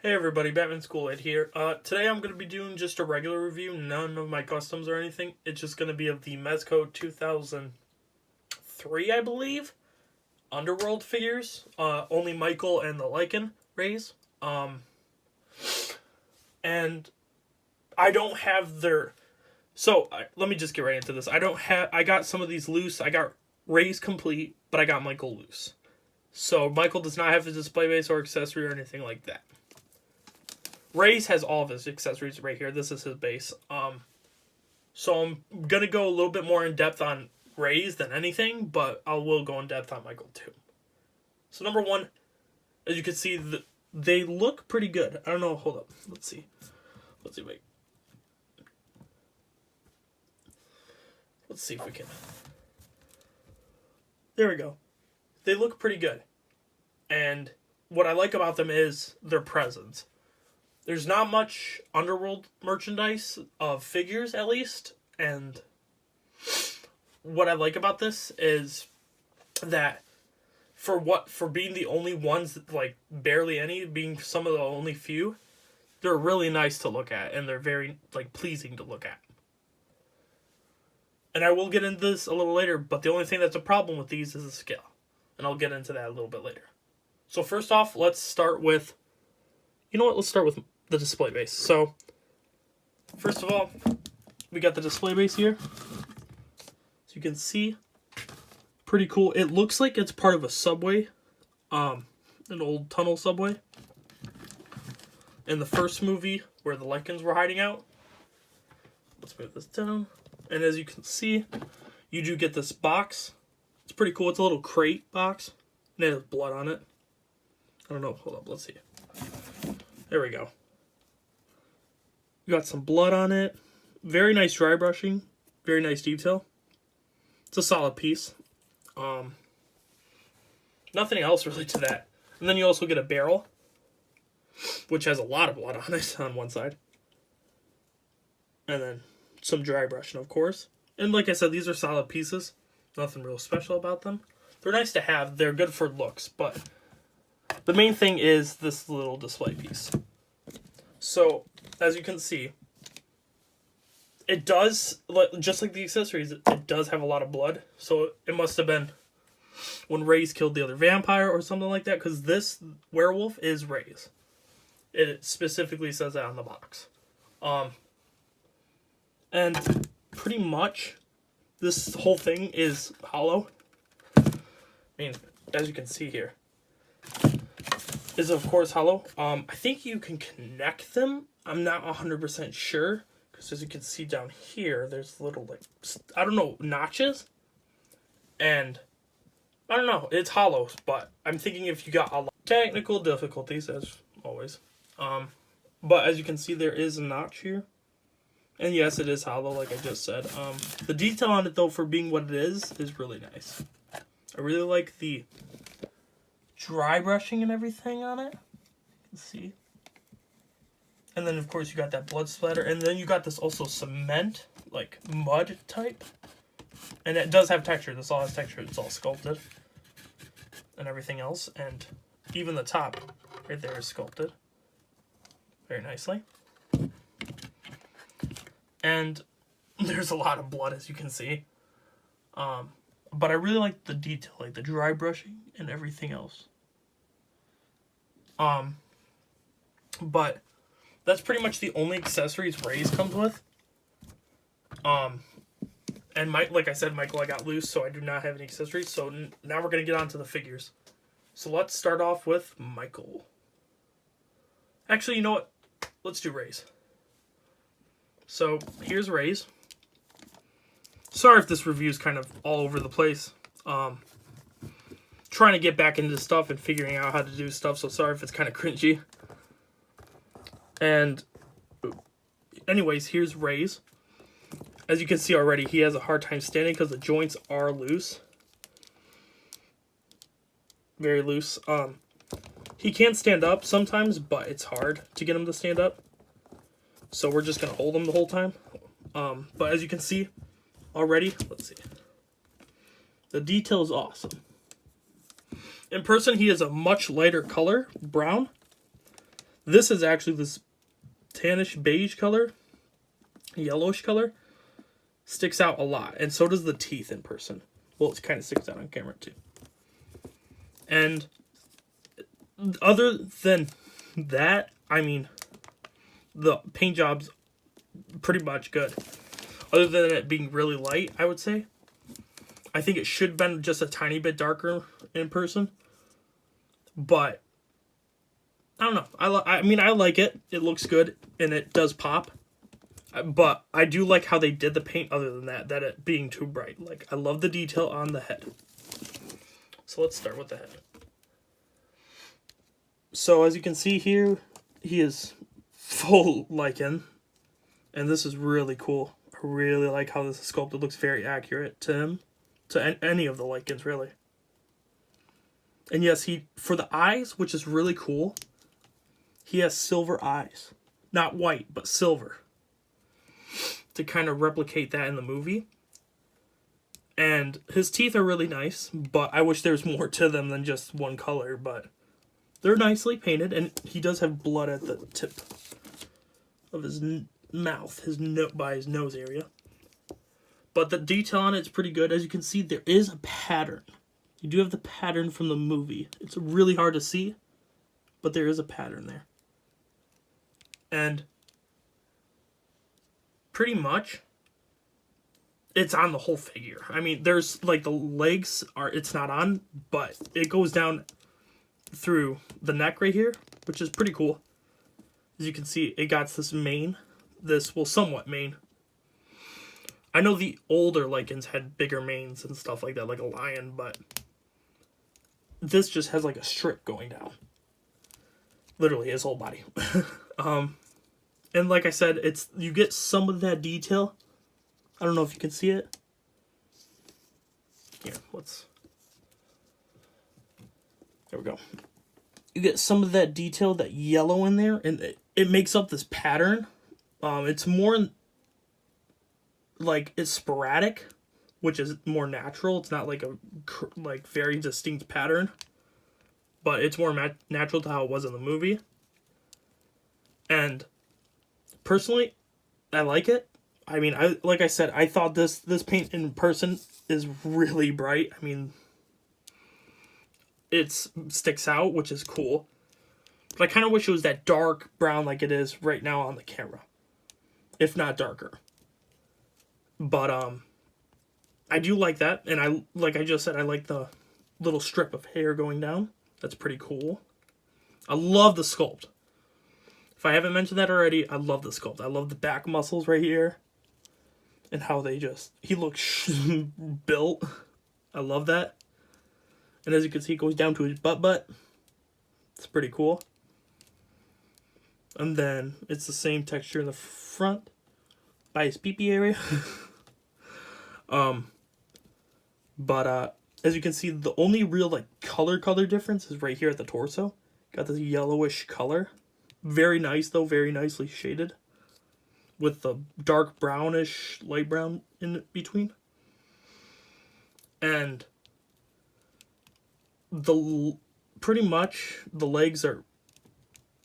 Hey everybody, Batman Schoolhead here. Today I'm going to be doing just a regular review, none of my customs or anything. It's just going to be of the Mezco 2003, I believe, Underworld figures. Only Michael and the Lycan raze. And I don't have their... So, let me just get right into this. I got some of these loose. I got raze complete, but I got Michael loose. So, Michael does not have a display base or accessory or anything like that. Raze has all of his accessories right here. This is his base. So I'm going to go a little bit more in depth on Raze than anything, but I will go in depth on Michael too. So number one, as you can see, they look pretty good. I don't know. Hold up. Let's see. Wait. Let's see if we can. There we go. They look pretty good. And what I like about them is their presence. There's not much Underworld merchandise of figures, at least, and what I like about this is that for being the only ones, like barely any, being some of the only few, they're really nice to look at, and they're very pleasing to look at. And I will get into this a little later, but the only thing that's a problem with these is the scale, and I'll get into that a little bit later. So first off, let's start with, let's start with the display base. So, first of all, we got the display base here. So you can see, pretty cool. It looks like it's part of a subway, an old tunnel subway. In the first movie, where the Lycans were hiding out. Let's move this down. And as you can see, you do get this box. It's pretty cool. It's a little crate box. And it has blood on it. I don't know. Hold up. Let's see. There we go. You got some blood on it. Very nice dry brushing. Very nice detail. It's a solid piece. Nothing else really to that. And then you also get a barrel, which has a lot of blood on it on one side. And then some dry brushing, of course. And like I said, these are solid pieces. Nothing real special about them. They're nice to have. They're good for looks. But the main thing is this little display piece. So, as you can see, it does, just like the accessories, it does have a lot of blood. So it must have been when Raze killed the other vampire or something like that, because this werewolf is Raze. It specifically says that on the box. And pretty much, this whole thing is hollow. I mean, as you can see here, is of course hollow. I think you can connect them. I'm not 100% sure, because as you can see down here, there's little, notches. And, I don't know, it's hollow, but I'm thinking if you got a lot of technical difficulties, as always. But as you can see, there is a notch here. And yes, it is hollow, like I just said. The detail on it, though, for being what it is really nice. I really like the dry brushing and everything on it. You can see. And then, of course, you got that blood splatter. And then you got this also cement, like mud type. And it does have texture. This all has texture. It's all sculpted. And everything else. And even the top right there is sculpted. Very nicely. And there's a lot of blood, as you can see. But I really like the detail, like the dry brushing and everything else. But that's pretty much the only accessories Raze comes with. And like I said, Michael, I got loose, so I do not have any accessories. So now we're going to get on to the figures. So let's start off with Michael. Actually, you know what? Let's do Raze. So here's Raze. Sorry if this review is kind of all over the place. Trying to get back into stuff and figuring out how to do stuff, so sorry if it's kind of cringy. And anyways, here's Raze. As you can see already, he has a hard time standing because the joints are loose. Very loose. He can stand up sometimes, but it's hard to get him to stand up. So we're just going to hold him the whole time. But as you can see already, let's see. The detail is awesome. In person, he is a much lighter color, brown. This is actually this tannish beige color, yellowish color, sticks out a lot, and so does the teeth in person. Well, it kind of sticks out on camera too. And other than that, I mean, the paint job's pretty much good. Other than it being really light, I would say. I think it should have been just a tiny bit darker in person. But I don't know. I mean, I like it. It looks good, and it does pop. But I do like how they did the paint other than that it being too bright. Like, I love the detail on the head. So let's start with the head. So as you can see here, he is full Lycan. And this is really cool. I really like how this is sculpted. It looks very accurate to him. To any of the Lycans, really. And yes, for the eyes, which is really cool, he has silver eyes. Not white, but silver. To kind of replicate that in the movie. And his teeth are really nice, but I wish there was more to them than just one color, but they're nicely painted, and he does have blood at the tip of his mouth, by his nose area. But the detail on it's pretty good. As you can see, there is a pattern. You do have the pattern from the movie. It's really hard to see, but there is a pattern there. And pretty much, it's on the whole figure. I mean, there's, like, the legs it's not on, but it goes down through the neck right here, which is pretty cool. As you can see, it got this mane. Somewhat mane. I know the older Lycans had bigger manes and stuff like that, like a lion, but this just has, like, a strip going down. Literally, his whole body. And like I said, you get some of that detail. I don't know if you can see it. Here, there we go. You get some of that detail, that yellow in there, and it makes up this pattern. It's more like it's sporadic, which is more natural. It's not like a very distinct pattern, but it's more natural to how it was in the movie. And personally, I like it. I mean, like I said, I thought this paint in person is really bright. I mean, it sticks out, which is cool. But I kind of wish it was that dark brown like it is right now on the camera, if not darker. But I do like that, and like I just said, I like the little strip of hair going down. That's pretty cool. I love the sculpt. If I haven't mentioned that already, I love the sculpt. I love the back muscles right here. And how he looks built. I love that. And as you can see, it goes down to his butt. It's pretty cool. And then it's the same texture in the front by his pee-pee area. But as you can see, the only real color difference is right here at the torso. Got this yellowish color. Very nice though, very nicely shaded. With the dark brownish, light brown in between. And pretty much the legs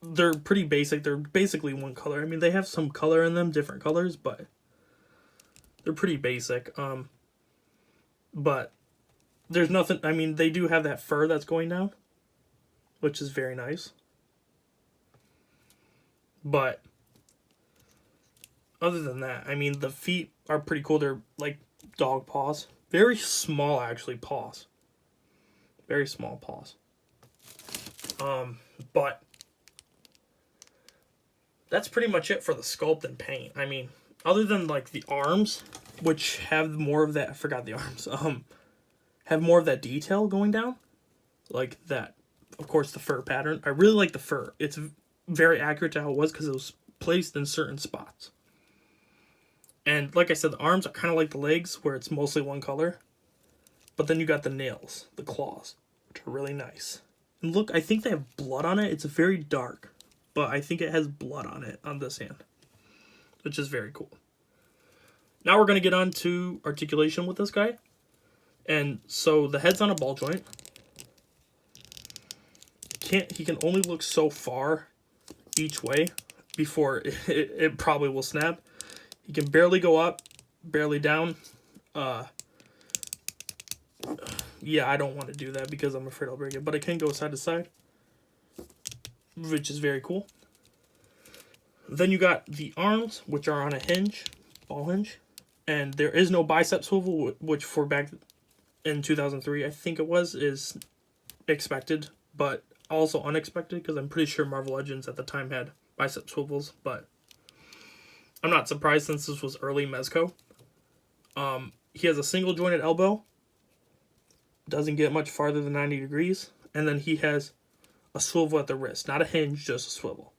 they're pretty basic. They're basically one color. I mean, they have some color in them, different colors, but they're pretty basic. But there's nothing, I mean, they do have that fur that's going down, which is very nice. But other than that, I mean, the feet are pretty cool. They're like dog paws. Very small, actually, paws. Very small paws. But that's pretty much it for the sculpt and paint. I mean, other than like the arms, which have more of that, I forgot the arms, have more of that detail going down. Like that, of course, the fur pattern. I really like the fur. It's very accurate to how it was because it was placed in certain spots. And like I said, the arms are kind of like the legs, where it's mostly one color. But then you got the nails, the claws, which are really nice. And look, I think they have blood on it. It's very dark, but I think it has blood on it on this hand, which is very cool. Now we're going to get on to articulation with this guy. And so the head's on a ball joint. He can only look so far each way before it probably will snap. You can barely go up, barely down. Yeah, I don't want to do that because I'm afraid I'll break it. But I can go side to side, which is very cool. Then you got the arms, which are on a hinge, ball hinge. And there is no bicep swivel, which for back in 2003, I think it was, is expected. But also unexpected, because I'm pretty sure Marvel Legends at the time had bicep swivels. But I'm not surprised since this was early Mezco. He has a single jointed elbow. Doesn't get much farther than 90 degrees. And then he has a swivel at the wrist. Not a hinge, just a swivel.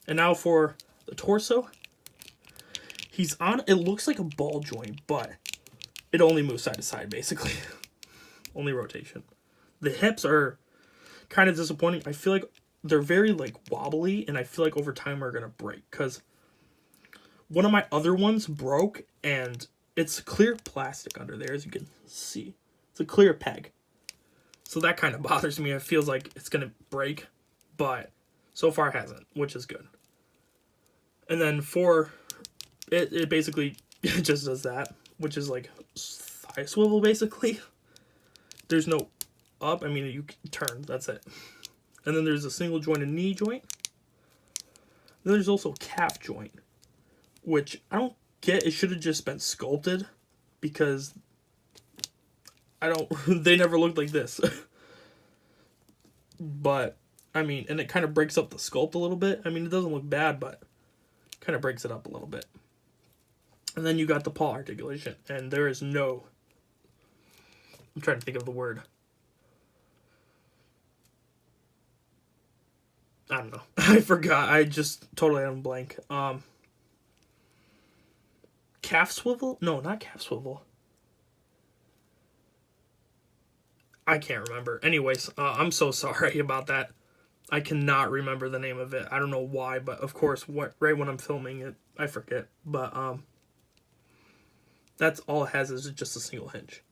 And now for the torso. He's on, it looks like a ball joint, but it only moves side to side, basically. Only rotation. The hips are kind of disappointing. I feel like they're very, like, wobbly, and I feel like over time are going to break. Because one of my other ones broke, and it's clear plastic under there, as you can see. It's a clear peg. So that kind of bothers me. It feels like it's going to break, but so far it hasn't, which is good. And then for it basically just does that, which is like thigh swivel, basically. There's no up. I mean, you can turn. That's it. And then there's a single jointed knee joint. Then there's also calf joint, which I don't get. It should have just been sculpted, because they never looked like this. But, I mean, and it kind of breaks up the sculpt a little bit. I mean, it doesn't look bad, but kind of breaks it up a little bit. And then you got the paw articulation, and there is no, I'm trying to think of the word. I don't know. I forgot. I just totally am blank. Calf swivel? No, not calf swivel. I can't remember. Anyways, I'm so sorry about that. I cannot remember the name of it. I don't know why, but of course, right when I'm filming it, I forget. But that's all it has, is just a single hinge.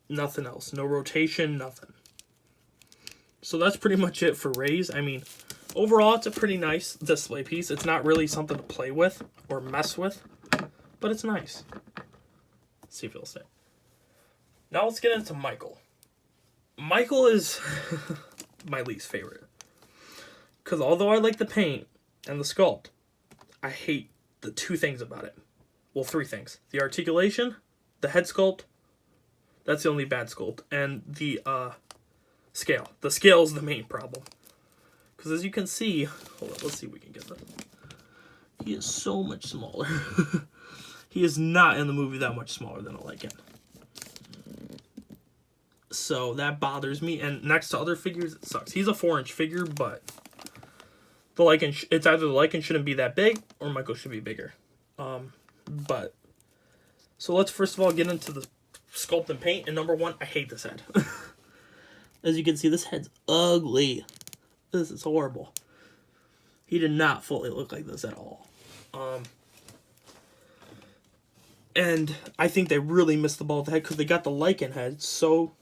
Nothing else. No rotation, nothing. So that's pretty much it for raze. I mean, overall, it's a pretty nice display piece. It's not really something to play with or mess with, but it's nice. Let's see if it'll stay. Now let's get into Michael. Michael is my least favorite. Because although I like the paint and the sculpt, I hate the two things about it. Well, three things. The articulation, the head sculpt, that's the only bad sculpt, and the scale. The scale is the main problem. Because as you can see, hold on, let's see if we can get this. He is so much smaller. He is not in the movie that much smaller than a Lycan. So that bothers me. And next to other figures, it sucks. He's a 4-inch figure, but the Lycan, it's either the Lycan shouldn't be that big or Michael should be bigger. But so let's first of all get into the sculpt and paint. And number one, I hate this head. As you can see, this head's ugly. This is horrible. He did not fully look like this at all. And I think they really missed the ball with the head, because they got the Lycan head so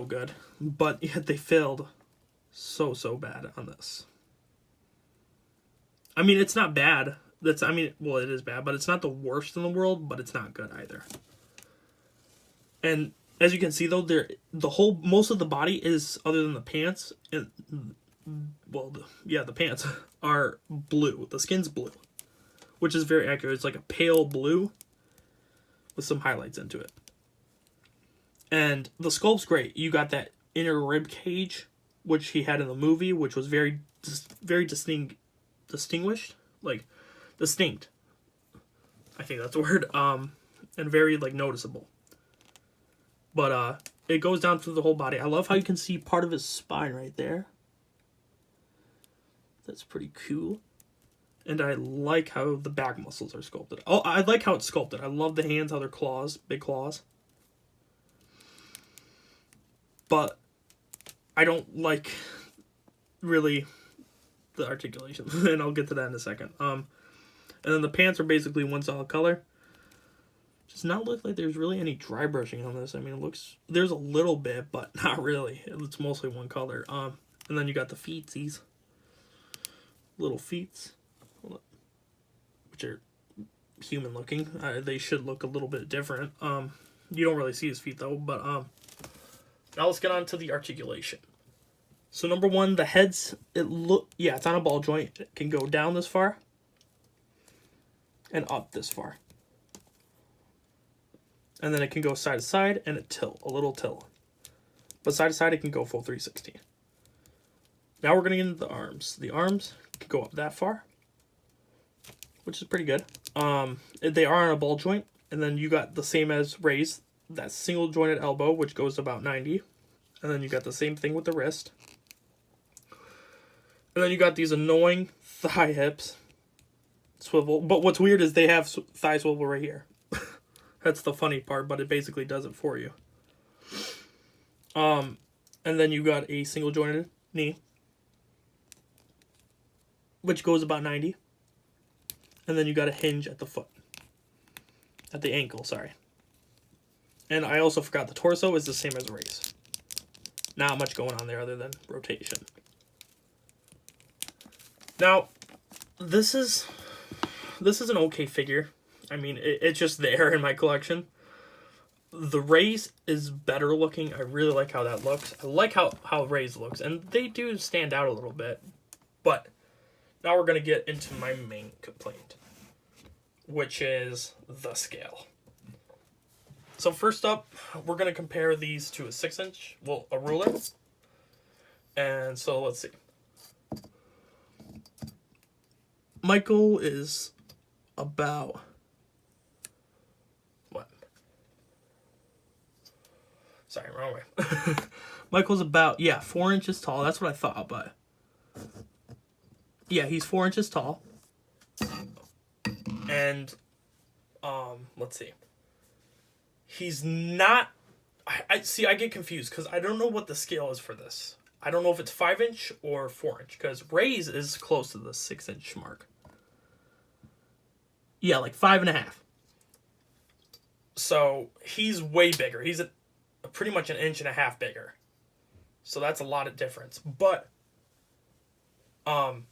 good. But yet they failed so bad on this. I mean, it's not bad. Well, it is bad, but it's not the worst in the world, but it's not good either. And as you can see, though, most of the body is, other than the pants, and the pants are blue. The skin's blue, which is very accurate. It's like a pale blue with some highlights into it. And the sculpt's great. You got that inner rib cage, which he had in the movie, which was very distinguished, like distinct. I think that's the word. And very like noticeable. But it goes down through the whole body. I love how you can see part of his spine right there. That's pretty cool. And I like how the back muscles are sculpted. Oh, I like how it's sculpted. I love the hands, how they're claws, big claws. But I don't like really the articulation. And I'll get to that in a second. And then the pants are basically one solid color. Does not look like there's really any dry brushing on this. I mean, there's a little bit, but not really. It's mostly one color. And then you got the feetsies. little feet, which are human looking. They should look a little bit different. You don't really see his feet though, but now let's get on to the articulation. So number one, the heads, it's on a ball joint. It can go down this far and up this far. And then it can go side to side and a little tilt. But side to side, it can go full 360. Now we're going to get into the arms. The arms can go up that far, which is pretty good. They are on a ball joint, and then you got the same as raze, that single jointed elbow, which goes about 90. And then you got the same thing with the wrist. And then you got these annoying thigh hips swivel. But what's weird is they have thigh swivel right here. That's the funny part, but it basically does it for you. And then you got a single jointed knee, which goes about 90. And then you got a hinge at the foot. At the ankle, sorry. And I also forgot the torso is the same as a raze. Not much going on there other than rotation. Now, this is an okay figure. I mean, it's just there in my collection. The raze is better looking. I really like how that looks. I like how raze looks. And they do stand out a little bit. But now we're going to get into my main complaint, which is the scale. So first up, we're going to compare these to a 6-inch, a ruler. And so let's see. Michael is about, what? Sorry, wrong way. Michael's about, 4 inches tall. That's what I thought, but yeah, he's 4 inches tall. And, let's see. He's not, I get confused because I don't know what the scale is for this. I don't know if it's 5-inch or 4-inch because raze is close to the 6-inch mark. Yeah, like 5.5. So he's way bigger. He's pretty much 1.5 inches bigger. So that's a lot of difference. But the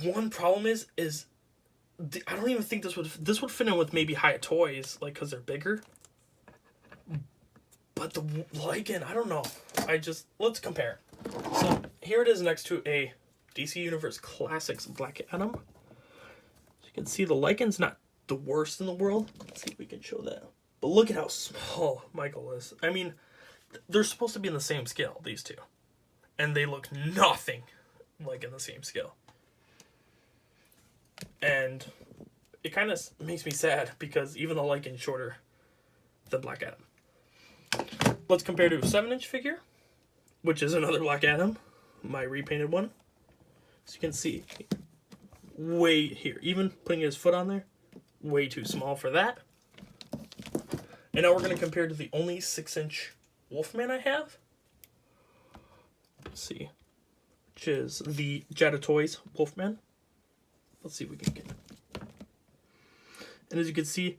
one problem is I don't even think this would fit in with maybe Hyatt toys, like because they're bigger. But the Lycan, I don't know. Let's compare. So here it is next to a DC Universe Classics Black Adam. You can see the Lycan's not the worst in the world. Let's see if we can show that. But look at how small Michael is. I mean, they're supposed to be in the same scale, these two. And they look nothing like in the same scale. And it kind of makes me sad because even the Lycan's shorter than Black Adam. Let's compare to a 7-inch figure, which is another Black Adam, my repainted one. So you can see way here, even putting his foot on there, way too small for that. And now we're going to compare to the only 6-inch Wolfman I have. Let's see, which is the Jetta Toys Wolfman. Let's see if we can get it. And as you can see,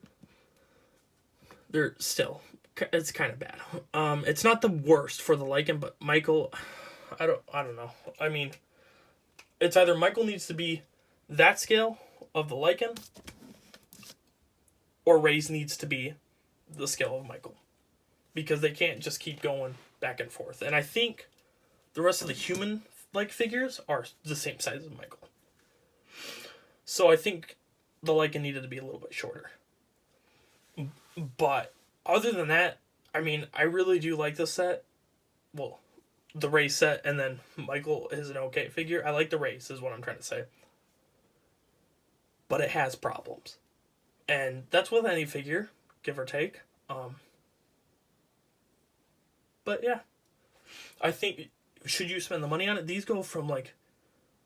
it's kind of bad. It's not the worst for the Lycan, but Michael, I don't know. I mean, it's either Michael needs to be that scale of the Lycan, or raze needs to be the scale of Michael, because they can't just keep going back and forth. And I think the rest of the human-like figures are the same size as Michael. So I think the Lycan needed to be a little bit shorter. But other than that, I mean, I really do like this set. Well, the raze set, and then Michael is an okay figure. I like the raze, is what I'm trying to say. But it has problems. And that's with any figure, give or take. But yeah. I think, should you spend the money on it? These go from like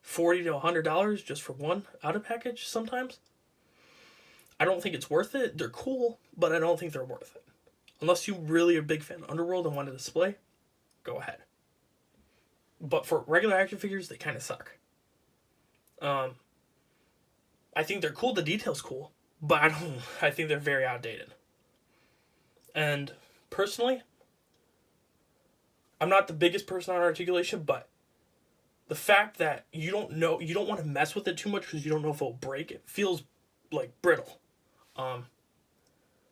$40 to $100 just for one out of package sometimes. I don't think it's worth it. They're cool, but I don't think they're worth it. Unless you really are a big fan of Underworld and want to display, go ahead. But for regular action figures, they kind of suck. I think they're cool. The detail's cool, but I think they're very outdated. And personally, I'm not the biggest person on articulation, but the fact that you don't want to mess with it too much because you don't know if it'll break. It feels like brittle.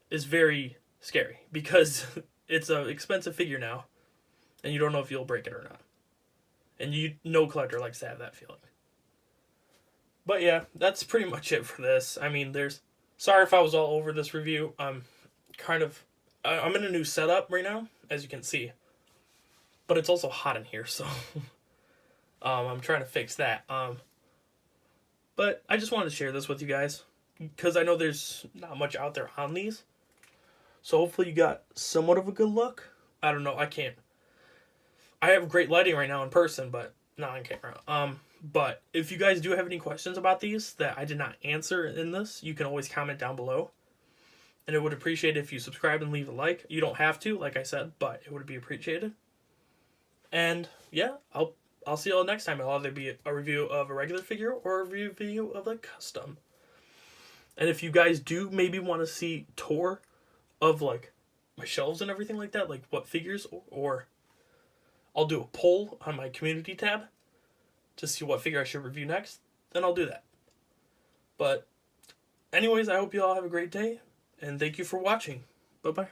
Is very scary because it's an expensive figure now, and you don't know if you'll break it or not. And no collector likes to have that feeling. But yeah, that's pretty much it for this. I mean, sorry if I was all over this review. I'm in a new setup right now, as you can see. But it's also hot in here, so I'm trying to fix that. But I just wanted to share this with you guys because I know there's not much out there on these. So hopefully you got somewhat of a good look. I don't know. I have great lighting right now in person, but not on camera. But if you guys do have any questions about these that I did not answer in this, you can always comment down below. And it would appreciate it if you subscribe and leave a like. You don't have to, like I said, but it would be appreciated. And yeah, I'll see y'all next time. It'll either be a review of a regular figure or a review of a custom. And if you guys do maybe want to see tour of like my shelves and everything like that, like what figures, or I'll do a poll on my community tab to see what figure I should review next, then I'll do that. But anyways, I hope you all have a great day, and thank you for watching. Bye-bye.